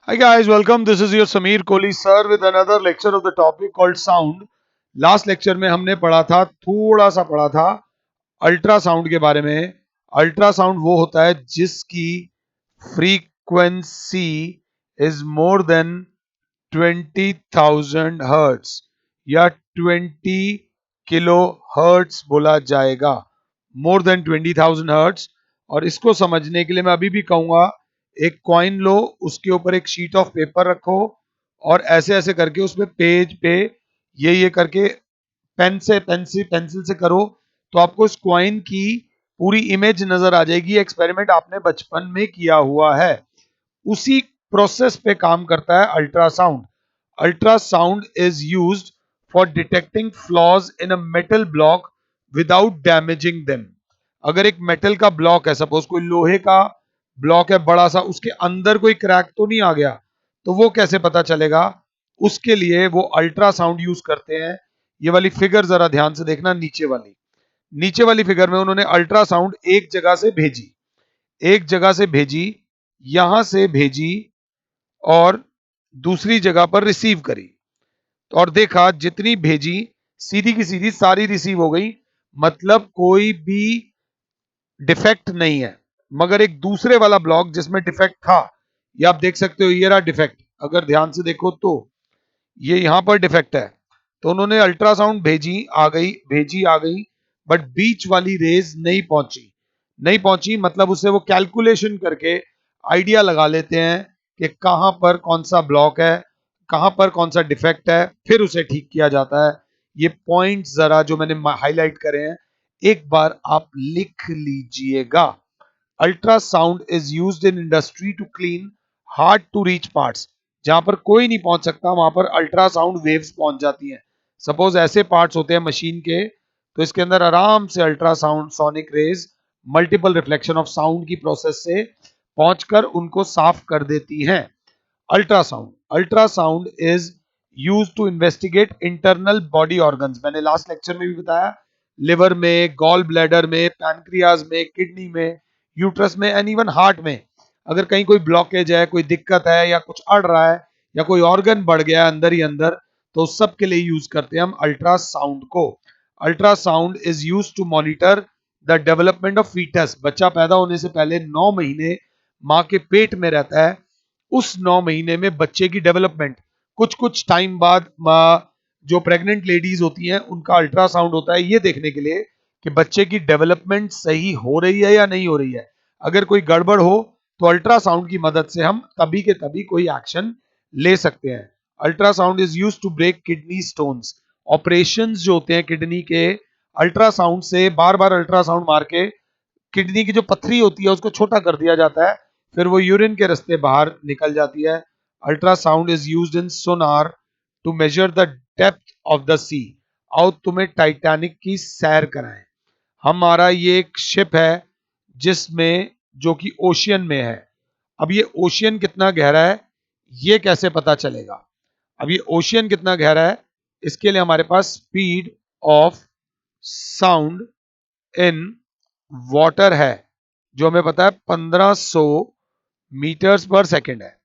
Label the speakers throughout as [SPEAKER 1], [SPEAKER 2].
[SPEAKER 1] Hi guys, welcome. This is your Sameer Kohli sir with another lecture of the topic called sound. Last lecture में हमने पढ़ा था, थोड़ा सा पढ़ा था अल्ट्रासाउंड के बारे में। अल्ट्रासाउंड वो होता है जिसकी frequency is more than 20,000 hertz या 20 किलो हर्ट्स बोला जाएगा, मोर देन 20,000 हर्ट्स। और इसको समझने के लिए मैं अभी भी कहूंगा, एक कॉइन लो, उसके ऊपर एक शीट ऑफ पेपर रखो और ऐसे ऐसे करके उसमें पेज पे ये करके पेंसिल से करो तो आपको इस कॉइन की पूरी इमेज नजर आ जाएगी। एक्सपेरिमेंट आपने बचपन में किया हुआ है, उसी प्रोसेस पे काम करता है ultrasound. Ultrasound is used for detecting flaws in a metal block without damaging them. अगर एक मेटल का ब्लॉक है, सपोज कोई लोहे का ब्लॉक है बड़ा सा, उसके अंदर कोई क्रैक तो नहीं आ गया, तो वो कैसे पता चलेगा? उसके लिए वो अल्ट्रासाउंड यूज करते हैं। ये वाली फिगर जरा ध्यान से देखना, नीचे वाली फिगर में उन्होंने अल्ट्रासाउंड एक जगह से भेजी, यहां से भेजी और दूसरी जगह पर रिसीव करी। और देखा जितनी भेजी सीधी की सीधी सारी रिसीव हो गई, मतलब कोई भी डिफेक्ट नहीं है। मगर एक दूसरे वाला ब्लॉक जिसमें डिफेक्ट था, ये आप देख सकते हो, ये रहा डिफेक्ट। अगर ध्यान से देखो तो ये यहां पर डिफेक्ट है। तो उन्होंने अल्ट्रासाउंड भेजी आ गई, बट बीच वाली रेज नहीं पहुंची, मतलब उससे वो कैलकुलेशन करके आइडिया लगा लेते हैं कि कहां पर कौन सा ब्लॉक है, कहां पर कौन सा डिफेक्ट है, फिर उसे ठीक किया जाता है। ये पॉइंट जरा जो मैंने हाईलाइट करे हैं, एक बार आप लिख लीजिएगा। Ultrasound is used in industry to clean hard to reach parts. जहां पर कोई नहीं पहुंच सकता, वहां पर अल्ट्रासाउंड वेव्स पहुंच जाती हैं। सपोज ऐसे पार्ट्स होते हैं मशीन के, तो इसके अंदर आराम से ultrasound sonic rays multiple reflection of sound की प्रोसेस से पहुंचकर उनको साफ कर देती हैं। Ultrasound is use to investigate internal body organs. मैंने लास्ट लेक्चर में भी बताया, लिवर में, गॉल ब्लैडर में, पैनक्रियाज में, किडनी में, यूट्रस में एंड इवन हार्ट में। अगर कहीं कोई ब्लॉकेज है, कोई दिक्कत है, या कुछ अड़ रहा है, या कोई ऑर्गन बढ़ गया है अंदर ही अंदर, तो उस सब के लिए यूज करते हैं हम अल्ट्रासाउंड को। Ultrasound is use to monitor the development of foetus. बच्चा पैदा होने से पहले 9 महीने मां के पेट में रहता है। उस 9 महीने में बच्चे की डेवलपमेंट, कुछ कुछ टाइम बाद जो प्रेग्नेंट लेडीज होती हैं उनका अल्ट्रासाउंड होता है, ये देखने के लिए कि बच्चे की डेवलपमेंट सही हो रही है या नहीं हो रही है। अगर कोई गड़बड़ हो तो अल्ट्रासाउंड की मदद से हम तभी के तभी कोई एक्शन ले सकते हैं। Ultrasound is used to break kidney stones. Operations जो होते हैं किडनी के, अल्ट्रासाउंड से बार बार अल्ट्रासाउंड मार के किडनी की जो पथरी होती है उसको छोटा कर दिया जाता है, फिर वो यूरिन के रास्ते बाहर निकल जाती है। Ultrasound is used in sonar to measure the depth of the sea. आओ तुम्हें टाइटैनिक की सैर कराएं। हमारा ये एक शिप है जिसमें, जो कि ओशियन में है। अब ये ओशियन कितना गहरा है ये कैसे पता चलेगा? अब ये ओशियन कितना गहरा है, इसके लिए हमारे पास speed of sound in water है, जो हमें पता है 1500 मीटर्स पर सेकेंड है।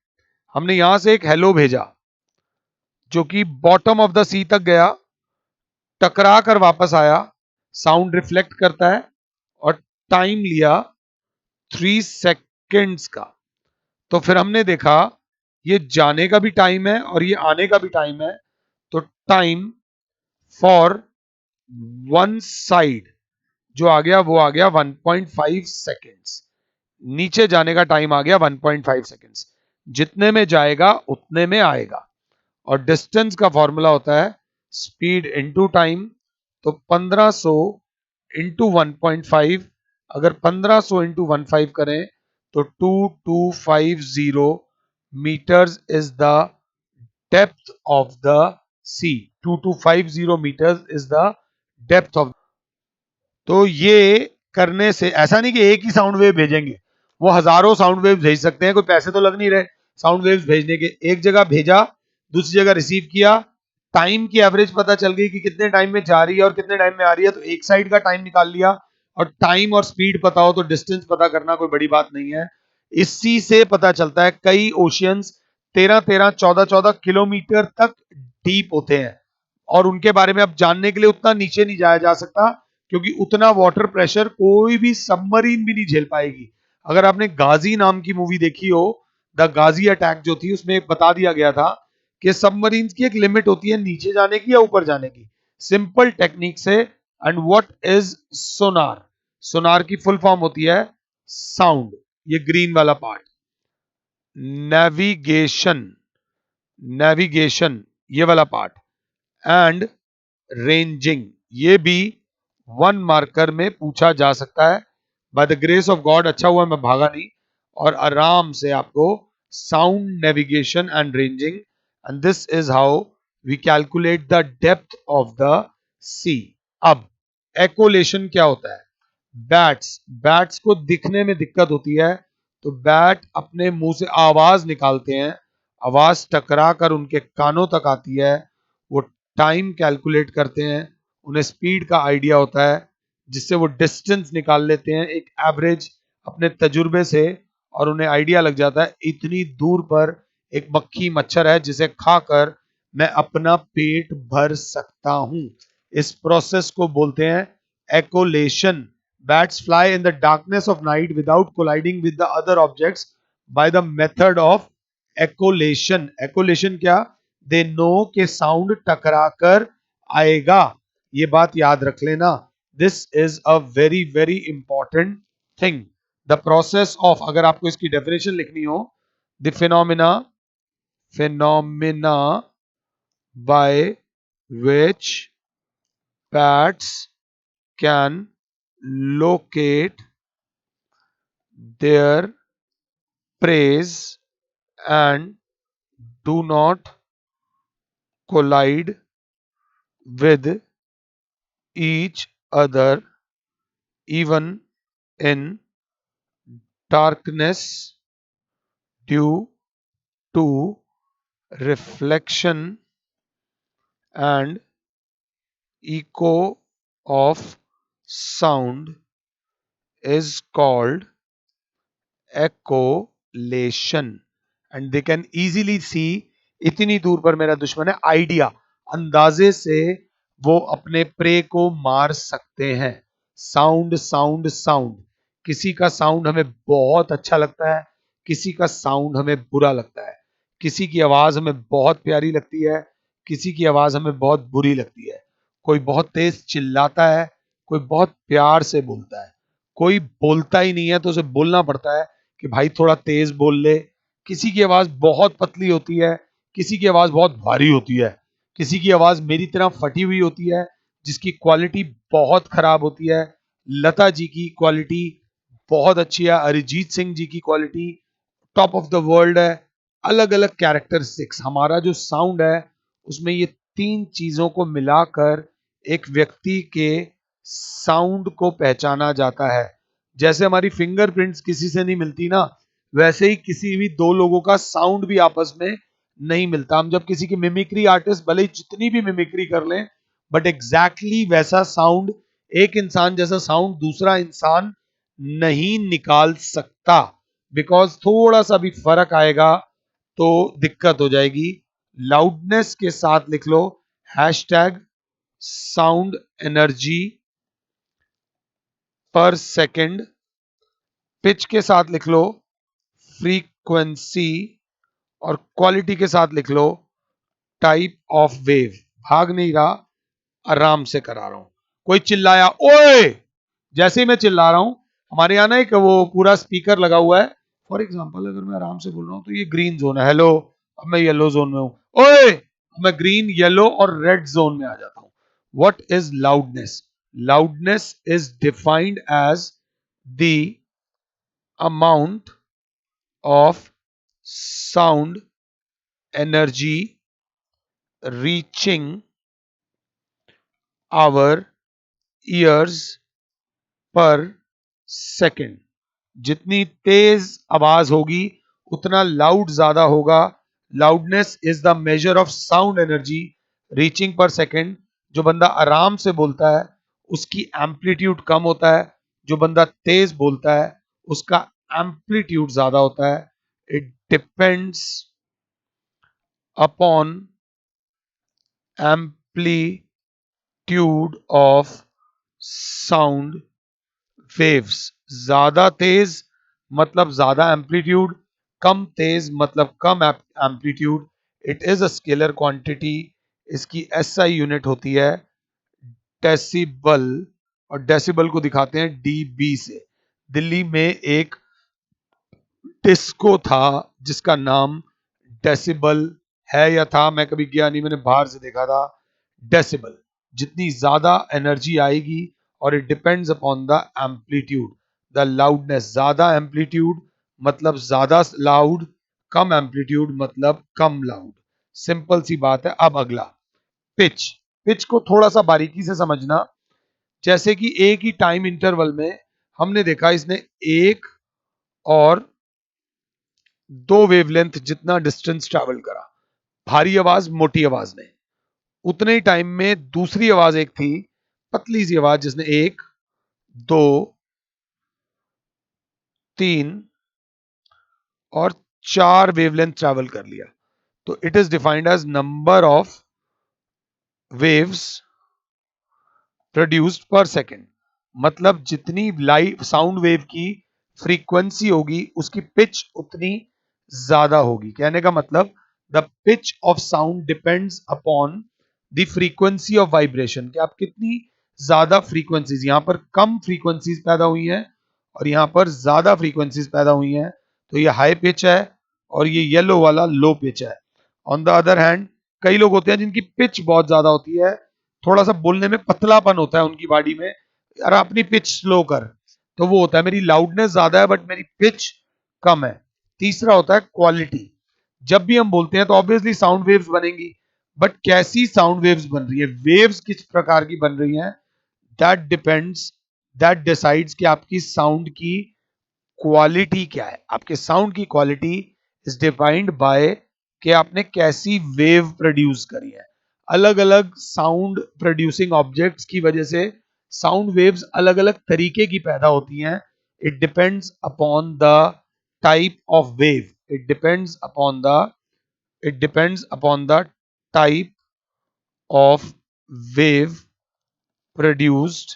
[SPEAKER 1] हमने यहां से एक हेलो भेजा जो कि बॉटम ऑफ द सी तक गया, टकरा कर वापस आया, साउंड रिफ्लेक्ट करता है और टाइम लिया 3 सेकेंड्स का। तो फिर हमने देखा ये जाने का भी टाइम है और ये आने का भी टाइम है, तो टाइम फॉर वन साइड जो आ गया वो आ गया 1.5 सेकेंड्स। नीचे जाने का टाइम आ गया 1.5 सेकेंड्स। जितने में जाएगा उतने में आएगा। और डिस्टेंस का फॉर्मूला होता है स्पीड इनटू टाइम। तो 1500 इंटू 1.5, अगर 1500 इंटू 15 करें तो 2250 metres is the depth of the sea. 2250 metres is the depth of. तो ये करने से ऐसा नहीं कि एक ही साउंड वेव भेजेंगे, वो हजारों साउंड वेव भेज सकते हैं, कोई पैसे तो लग नहीं रहे साउंड वेव्स भेजने के। एक जगह भेजा, दूसरी जगह रिसीव किया, टाइम की एवरेज पता चल गई कि कितने टाइम में जा रही है और कितने टाइम में आ रही है, तो एक साइड का टाइम निकाल लिया। और टाइम और स्पीड पता हो तो डिस्टेंस पता करना कोई बड़ी बात नहीं है। इसी से पता चलता है कई ओशियंस 13-13, 14-14 किलोमीटर तक डीप होते हैं और उनके बारे में अब जानने के लिए उतना नीचे नहीं जाया जा सकता क्योंकि उतना वाटर प्रेशर कोई भी सबमरीन भी नहीं झेल पाएगी। अगर आपने गाजी नाम की मूवी देखी हो, द गाजी अटैक जो थी, उसमें बता दिया गया था कि सबमरीन की एक लिमिट होती है नीचे जाने की या ऊपर जाने की, सिंपल टेक्निक से। एंड व्हाट इज सोनार? सोनार की फुल फॉर्म होती है साउंड, ये ग्रीन वाला पार्ट। नेविगेशन, नेविगेशन ये वाला पार्ट। एंड रेंजिंग, ये भी वन मार्कर में पूछा जा सकता है। By the grace of God अच्छा हुआ मैं भागा नहीं और आराम से आपको sound, navigation and ranging, and this is how we calculate the depth of the sea. अब एकोलेशन क्या होता है? बैट्स, बैट्स को दिखने में दिक्कत होती है तो बैट अपने मुंह से आवाज निकालते हैं, आवाज टकरा कर उनके कानों तक आती है, वो टाइम कैलकुलेट करते हैं, उन्हें स्पीड का आइडिया होता है जिससे वो डिस्टेंस निकाल लेते हैं एक एवरेज अपने तजुर्बे से, और उन्हें आइडिया लग जाता है इतनी दूर पर एक मक्खी मच्छर है जिसे खाकर मैं अपना पेट भर सकता हूं। इस प्रोसेस को बोलते हैं एकोलेशन। Bats fly in the darkness of night without colliding with the other objects by the method of echolation. Echolation क्या? They know कि sound टकरा कर आएगा, ये बात याद रख लेना। This is a very very important thing. The process of, अगर आपको इसकी definition लिखनी हो, the phenomena by which bats can locate their praise and do not collide with each other even in darkness due to reflection and echo of sound is called echolation. And they can easily see, इतनी दूर पर मेरा दुश्मन है, idea, अंदाजे से वो अपने प्रे को मार सकते हैं। साउंड साउंड साउंड, किसी का साउंड हमें बहुत अच्छा लगता है, किसी का साउंड हमें बुरा लगता है, किसी की आवाज हमें बहुत प्यारी लगती है, किसी की आवाज हमें बहुत बुरी लगती है। कोई बहुत तेज चिल्लाता है, कोई बहुत प्यार से बोलता है, कोई बोलता ही नहीं है तो उसे बोलना पड़ता है कि भाई थोड़ा तेज बोल ले। किसी की आवाज बहुत पतली होती है, किसी की आवाज बहुत भारी होती है, किसी की आवाज मेरी तरह फटी हुई होती है जिसकी क्वालिटी बहुत खराब होती है। लता जी की क्वालिटी बहुत अच्छी है, अरिजीत सिंह जी की quality top of the world है। अलग अलग कैरेक्टरिस्टिक्स, हमारा जो साउंड है उसमें ये तीन चीजों को मिलाकर एक व्यक्ति के साउंड को पहचाना जाता है। जैसे हमारी फिंगरप्रिंट्स किसी से नहीं मिलती ना, वैसे ही किसी भी दो लोगों का साउंड भी आपस में नहीं मिलता। हम जब किसी की मिमिक्री आर्टिस्ट भले ही जितनी भी मिमिक्री कर लें, बट एग्जैक्टली वैसा साउंड, एक इंसान जैसा साउंड दूसरा इंसान नहीं निकाल सकता, बिकॉज थोड़ा सा भी फर्क आएगा तो दिक्कत हो जाएगी। लाउडनेस के साथ लिख लो हैशटैग साउंड एनर्जी पर सेकंड, पिच के साथ लिख लो फ्रीक्वेंसी, और क्वालिटी के साथ लिख लो टाइप ऑफ वेव। भाग नहीं रहा, आराम से करा रहा हूं। कोई चिल्लाया ओए, जैसे ही मैं चिल्ला रहा हूं, हमारे यहाँ ना एक वो पूरा स्पीकर लगा हुआ है, फॉर एग्जाम्पल अगर मैं आराम से बोल रहा हूं तो ये ग्रीन जोन है, हेलो, अब मैं येलो जोन में हूं, ओए, मैं ग्रीन येलो और रेड जोन में आ जाता हूं। What is loudness? Loudness is defined as the amount of sound energy reaching our ears per second। जितनी तेज आवाज होगी उतना लाउड ज्यादा होगा। Loudness is the measure of sound energy reaching पर सेकेंड। जो बंदा आराम से बोलता है उसकी एम्पलीट्यूड कम होता है, जो बंदा तेज बोलता है उसका एम्पलीट्यूड ज्यादा होता है। It depends upon amplitude of sound waves. ज्यादा तेज मतलब ज्यादा एम्पलीट्यूड, कम तेज मतलब कम amplitude. It is a scalar quantity. इसकी एसआई यूनिट होती है डेसिबल, और डेसिबल को दिखाते हैं डीबी से। दिल्ली में एक डिस्को था जिसका नाम डेसिबल है या था, मैं कभी गया नहीं, मैंने बाहर से देखा था। डेसिबल, जितनी ज्यादा एनर्जी आएगी, और it depends upon the amplitude, the loudness. ज्यादा एम्पलीट्यूड मतलब ज्यादा लाउड, कम एम्पलीट्यूड मतलब कम लाउड। सिंपल सी बात है। अब अगला पिच। पिच को थोड़ा सा बारीकी से समझना। जैसे कि एक ही टाइम इंटरवल में हमने देखा इसने एक और दो वेवलेंथ जितना डिस्टेंस ट्रैवल करा, भारी आवाज मोटी आवाज ने। उतने ही टाइम में दूसरी आवाज एक थी, पतली सी आवाज, जिसने एक, दो, तीन और चार वेवलेंथ ट्रैवल कर लिया। तो it is defined as number of waves produced per second. मतलब जितनी लाइट साउंड वेव की फ्रीक्वेंसी होगी उसकी पिच उतनी ज्यादा होगी। कहने का मतलब the pitch of sound depends upon the frequency of vibration, कि आप कितनी ज्यादा फ्रीक्वेंसीज, यहां पर कम फ्रीक्वेंसीज पैदा हुई हैं और यहां पर ज्यादा फ्रीक्वेंसीज पैदा हुई हैं, तो ये हाई पिच है और ये येलो वाला लो पिच है। ऑन द अदर हैंड कई लोग होते हैं जिनकी पिच बहुत ज्यादा होती है, थोड़ा सा बोलने में पतलापन होता है उनकी बॉडी में, यार अपनी पिच स्लो कर, तो वो होता है मेरी लाउडनेस ज्यादा है बट मेरी पिच कम है। तीसरा होता है क्वालिटी। जब भी हम बोलते हैं तो ऑब्वियसली साउंड वेव्स बनेंगी, बट कैसी साउंड वेव्स बन रही है, वेव्स किस प्रकार की बन रही हैं, दैट डिपेंड्स, दैट डिसाइड्स कि आपकी साउंड की क्वालिटी क्या है। आपके साउंड की क्वालिटी इज डिफाइंड बाय कि आपने कैसी वेव प्रोड्यूस करी है। अलग अलग साउंड प्रोड्यूसिंग ऑब्जेक्ट्स की वजह से साउंड वेव्स अलग अलग तरीके की पैदा होती हैं। It depends upon the type of wave, it depends upon the type of wave produced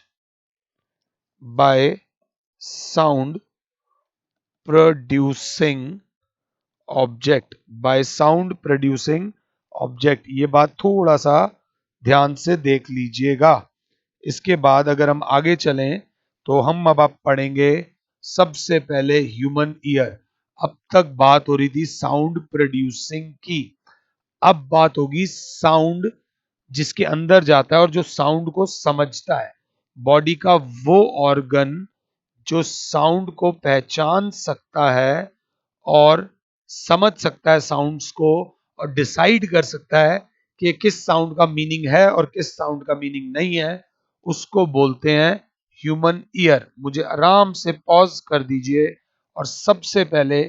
[SPEAKER 1] by sound producing object, by sound producing object. ये बात थोड़ा सा ध्यान से देख लीजिएगा। इसके बाद अगर हम आगे चलें तो हम अब आप पढ़ेंगे सबसे पहले ह्यूमन ईयर। अब तक बात हो रही थी साउंड प्रोड्यूसिंग की, अब बात होगी साउंड जिसके अंदर जाता है और जो साउंड को समझता है। बॉडी का वो ऑर्गन जो साउंड को पहचान सकता है और समझ सकता है साउंड्स को, और डिसाइड कर सकता है कि किस साउंड का मीनिंग है और किस साउंड का मीनिंग नहीं है, उसको बोलते हैं ह्यूमन ईयर। मुझे आराम से पॉज कर दीजिए और सबसे पहले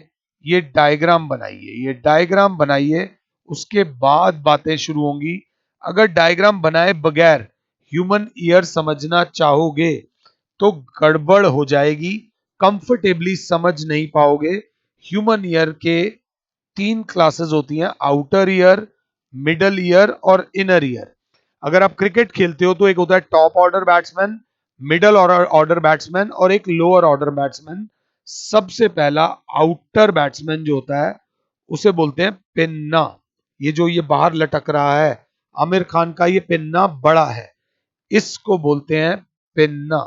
[SPEAKER 1] ये डायग्राम बनाइए, ये डायग्राम बनाइए, उसके बाद बातें शुरू होंगी। अगर डायग्राम बनाए बगैर ह्यूमन ईयर समझना चाहोगे तो गड़बड़ हो जाएगी, कंफर्टेबली समझ नहीं पाओगे। ह्यूमन ईयर के तीन क्लासेस होती हैं, आउटर ईयर, मिडल ईयर और इनर ईयर। अगर आप क्रिकेट खेलते हो तो एक होता है top order batsman, middle order batsman और एक लोअर ऑर्डर बैट्समैन। सबसे पहला आउटर बैट्समैन जो होता है उसे बोलते हैं पिन्ना। ये जो ये बाहर लटक रहा है, आमिर खान का ये पिन्ना बड़ा है, इसको बोलते हैं पिन्ना।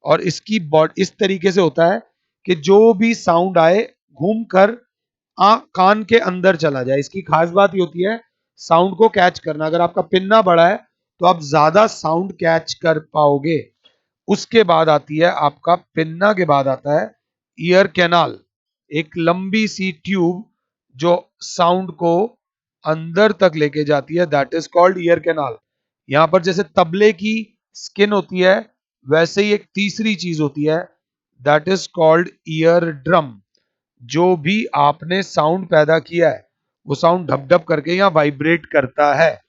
[SPEAKER 1] और इसकी बॉडी इस तरीके से होता है कि जो भी साउंड आए घूमकर कान के अंदर चला जाए। इसकी खास बात ये होती है साउंड को कैच करना। अगर आपका पिन्ना बड़ा है तो आप ज्यादा साउंड कैच कर पाओगे। उसके बाद आती है आपका पिन्ना के बाद आता है ईयर कैनाल, एक लंबी सी ट्यूब जो साउंड को अंदर तक लेके जाती है, that is called ear canal. यहां पर जैसे तबले की स्किन होती है वैसे ही एक तीसरी चीज होती है, that is called ear drum. जो भी आपने साउंड पैदा किया है वो साउंड ढप ढप करके या वाइब्रेट करता है।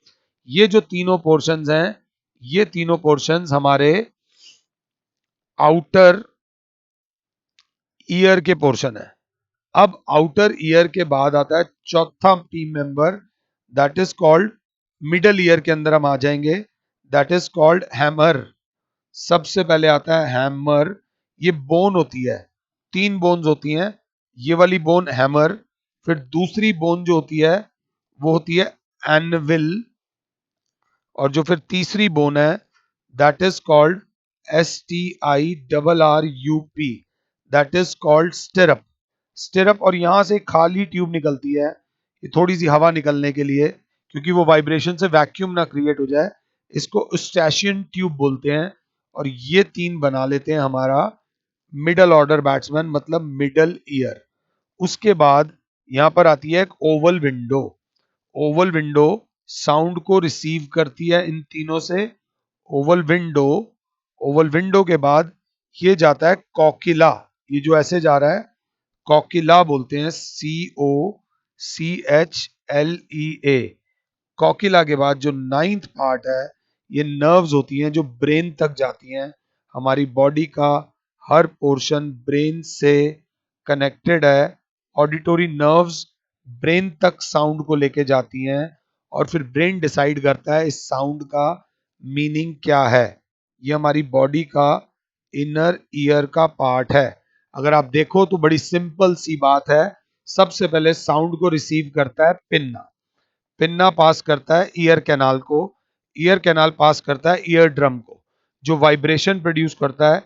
[SPEAKER 1] ये जो तीनों पोर्शंस हैं, ये तीनों पोर्शंस हमारे आउटर ईयर के पोर्शन है। अब आउटर ईयर के बाद आता है चौथा team member, that is called, middle ear के अंदर हम आ जाएंगे, दैट इज कॉल्ड हैमर। सबसे पहले आता है हैमर। ये बोन होती है, 3 बोन्स होती हैं, ये वाली बोन हैमर। फिर दूसरी बोन जो होती है वो होती है एनविल, और जो फिर तीसरी बोन है that is called STIRRUP, that is called stirrup. Stirrup, और यहां से खाली ट्यूब निकलती है, ये थोड़ी सी हवा निकलने के लिए, क्योंकि वो वाइब्रेशन से वैक्यूम ना क्रिएट हो जाए, इसको स्टैशियन ट्यूब बोलते हैं। और ये 3 बना लेते हैं हमारा मिडल ऑर्डर बैट्समैन, मतलब मिडल ईयर। उसके बाद यहां पर आती है एक Oval window. Oval window sound को रिसीव करती है इन तीनों से। ओवल विंडो, ओवल विंडो के बाद ये जाता है कॉकिला, ये जो ऐसे जा रहा है कॉकिला बोलते हैं, COCHLEA। कॉकिला के बाद जो 9th पार्ट है, ये नर्व्स होती हैं जो ब्रेन तक जाती हैं। हमारी बॉडी का हर पोर्शन ब्रेन से कनेक्टेड है। ऑडिटरी नर्व्स ब्रेन तक साउंड को लेके जाती हैं, और फिर ब्रेन डिसाइड करता है इस साउंड का मीनिंग क्या है। ये हमारी बॉडी का इनर ईयर का पार्ट है। अगर आप देखो तो बड़ी सिंपल सी बात है। सबसे पहले साउंड को रिसीव करता है पिन्ना, पिन्ना पास करता है ईयर कैनाल को, ईयर कैनाल पास करता है ईयर ड्रम को, जो वाइब्रेशन प्रोड्यूस करता है।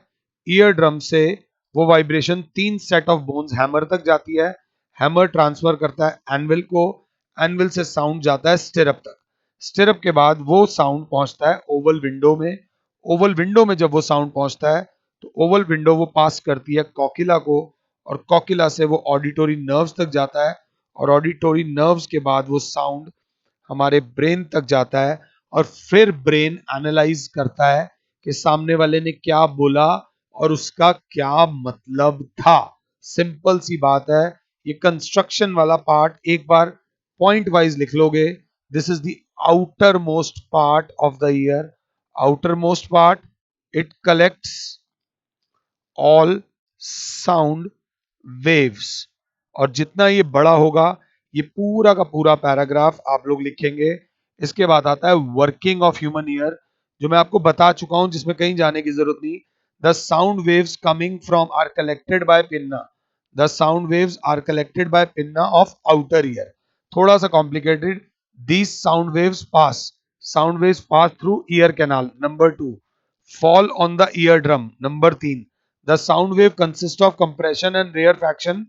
[SPEAKER 1] ईयर ड्रम से वो vibration 3 set of bones hammer तक जाती है, हैमर ट्रांसफर करता है एनविल को, एनविल से साउंड जाता है स्टिरअप तक। स्टिरअप के बाद वो साउंड पहुंचता है ओवल विंडो में। ओवल विंडो में जब वो साउंड पहुंचता है तो ओवल विंडो वो पास करती है कॉकिला को, और कॉकिला से वो ऑडिटरी नर्व्स तक जाता है, और ऑडिटरी नर्व्स के बाद वो साउंड हमारे ब्रेन तक जाता है। और फिर ब्रेन एनालाइज करता है कि सामने वाले ने क्या बोला और उसका क्या मतलब था। सिंपल सी बात है। ये कंस्ट्रक्शन वाला पार्ट एक बार पॉइंट वाइज लिख लोगे। This is the outer most part of the year. Outer most part, it collects all sound waves. और जितना ये बड़ा होगा, ये पूरा का पूरा पैराग्राफ आप लोग लिखेंगे। इसके बाद आता है वर्किंग ऑफ ह्यूमन ईयर, जो मैं आपको बता चुका हूं, जिसमें कहीं जाने की जरूरत नहीं। The sound waves coming from are collected by pinna, the sound waves are collected by pinna of outer ear. थोड़ा सा complicated. These sound waves pass through ear canal, number 2। fall on the eardrum, number 3। The sound wave consists of compression and rarefaction,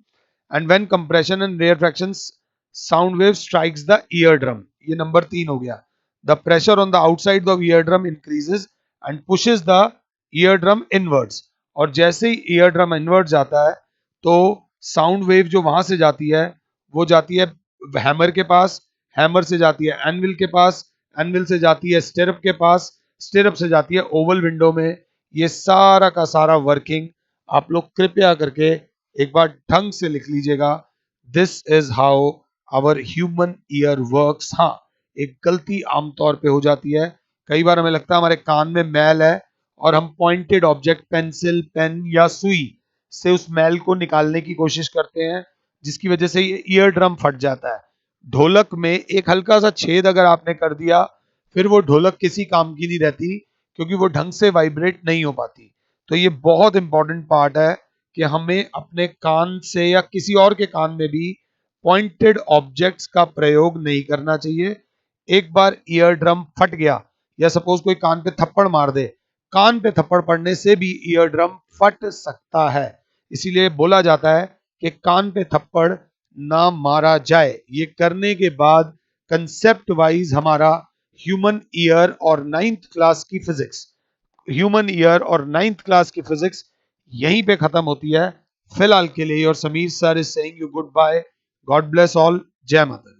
[SPEAKER 1] and when compression and rarefactions sound wave strikes the eardrum, ये number 3 हो गया। The pressure on the outside of eardrum increases and pushes the eardrum inwards, और जैसे ही eardrum inwards जाता है तो sound wave जो वहां से जाती है वो जाती है हैमर के पास, हैमर से जाती है एनविल के पास, एनविल से जाती है स्टिरअप के पास, स्टिरअप से जाती है ओवल विंडो में। ये सारा का सारा वर्किंग आप लोग कृपया करके एक बार ढंग से लिख लीजिएगा। This is how our human ear works. हाँ, एक गलती आमतौर पे हो जाती है। कई बार हमें लगता है हमारे कान में मैल है, और हम पॉइंटेड ऑब्जेक्ट पेंसिल, पेन या सुई से उस मैल को निकालने की कोशिश करते हैं, जिसकी वजह से ये ईयर ड्रम फट जाता है। ढोलक में एक हल्का सा छेद अगर आपने कर दिया, फिर वो ढोलक किसी काम की नहीं रहती, क्योंकि वो ढंग से वाइब्रेट नहीं हो पाती। तो ये बहुत इंपॉर्टेंट पार्ट है कि हमें अपने कान से या किसी और के कान में भी पॉइंटेड ऑब्जेक्ट्स का प्रयोग नहीं करना चाहिए। एक बार ईयर ड्रम फट गया, या सपोज कोई कान पे थप्पड़ मार दे, कान पे थप्पड़ पड़ने से भी ईयर ड्रम फट सकता है। इसीलिए बोला जाता है कि कान पे थप्पड़ ना मारा जाए। ये करने के बाद कंसेप्ट वाइज हमारा ह्यूमन ईयर और 9th क्लास की फिजिक्स, ह्यूमन ईयर और 9th क्लास की फिजिक्स यहीं पे खत्म होती है फिलहाल के लिए। और Sameer sir is saying you good bye. God bless all. जय माता दी।